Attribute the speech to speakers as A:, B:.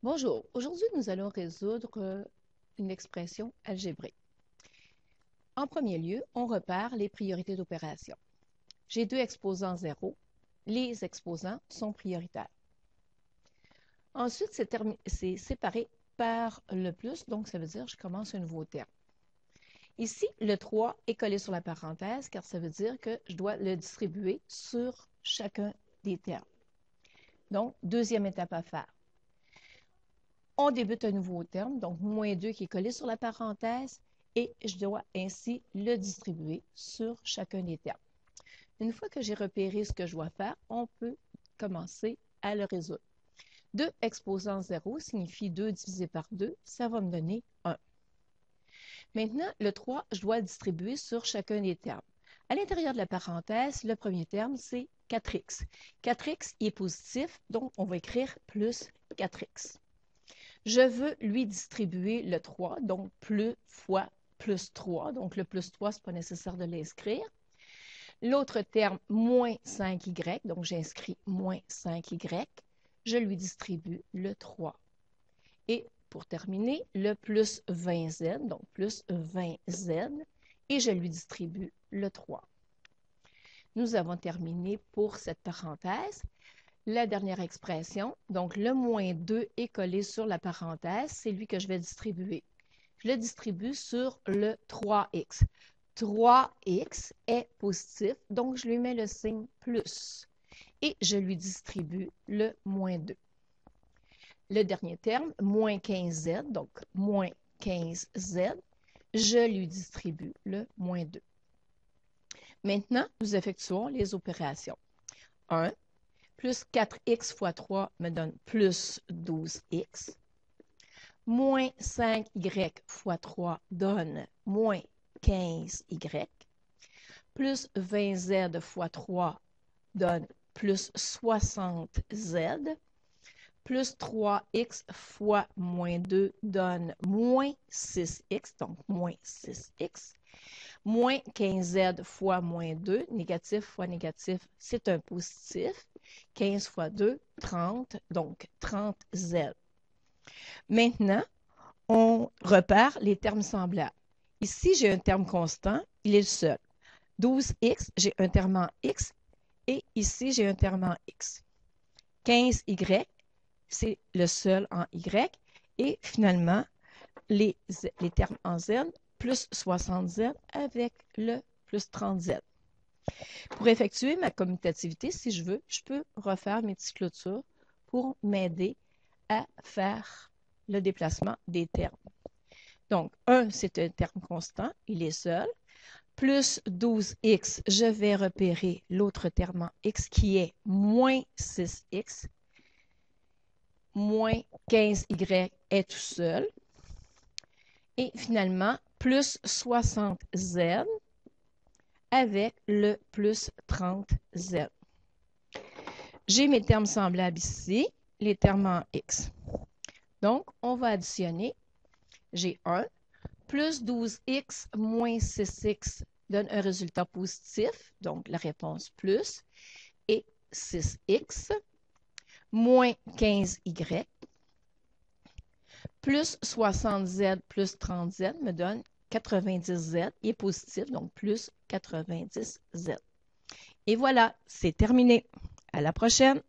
A: Bonjour, aujourd'hui nous allons résoudre une expression algébrique. En premier lieu, on repère les priorités d'opération. J'ai deux exposants 0, les exposants sont prioritaires. Ensuite, c'est séparé par le plus, donc ça veut dire que je commence un nouveau terme. Ici, le 3 est collé sur la parenthèse car ça veut dire que je dois le distribuer sur chacun des termes. Donc, deuxième étape à faire. On débute un nouveau terme, donc moins 2 qui est collé sur la parenthèse, et je dois ainsi le distribuer sur chacun des termes. Une fois que j'ai repéré ce que je dois faire, on peut commencer à le résoudre. 2 exposant 0 signifie 2 divisé par 2, ça va me donner 1. Maintenant, le 3, je dois le distribuer sur chacun des termes. À l'intérieur de la parenthèse, le premier terme, c'est 4x. 4x est positif, donc on va écrire plus 4x. Je veux lui distribuer le 3, donc plus fois plus 3. Donc, le plus 3, ce n'est pas nécessaire de l'inscrire. L'autre terme, moins 5y, donc j'inscris moins 5y. Je lui distribue le 3. Et pour terminer, le plus 20z, donc plus 20z, et je lui distribue le 3. Nous avons terminé pour cette parenthèse. La dernière expression, donc le moins 2 est collé sur la parenthèse, c'est lui que je vais distribuer. Je le distribue sur le 3x. 3x est positif, donc je lui mets le signe plus et je lui distribue le moins 2. Le dernier terme, moins 15z, donc moins 15z, je lui distribue le moins 2. Maintenant, nous effectuons les opérations. 1. Plus 4x fois 3 me donne plus 12x. Moins 5y fois 3 donne moins 15y. Plus 20z fois 3 donne plus 60z. Plus 3x fois moins 2 donne moins 6x, donc moins 6x. Moins 15z fois moins 2, négatif fois négatif, c'est un positif. 15 fois 2, 30, donc 30z. Maintenant, on repère les termes semblables. Ici, j'ai un terme constant, il est le seul. 12x, j'ai un terme en x, et ici, j'ai un terme en x. 15y, c'est le seul en y, et finalement, les termes en z, plus 60z avec le plus 30z. Pour effectuer ma commutativité, si je veux, je peux refaire mes petites clôtures pour m'aider à faire le déplacement des termes. Donc, 1, c'est un terme constant, il est seul. Plus 12x, je vais repérer l'autre terme en x qui est moins 6x. Moins 15y est tout seul. Et finalement, plus 60z avec le plus 30z. J'ai mes termes semblables ici, les termes en x. Donc, on va additionner. J'ai 1 plus 12x moins 6x donne un résultat positif, donc la réponse plus, et 6x moins 15y plus 60z plus 30z me donne 90z, il est positif, donc plus 90z. Et voilà, c'est terminé. À la prochaine!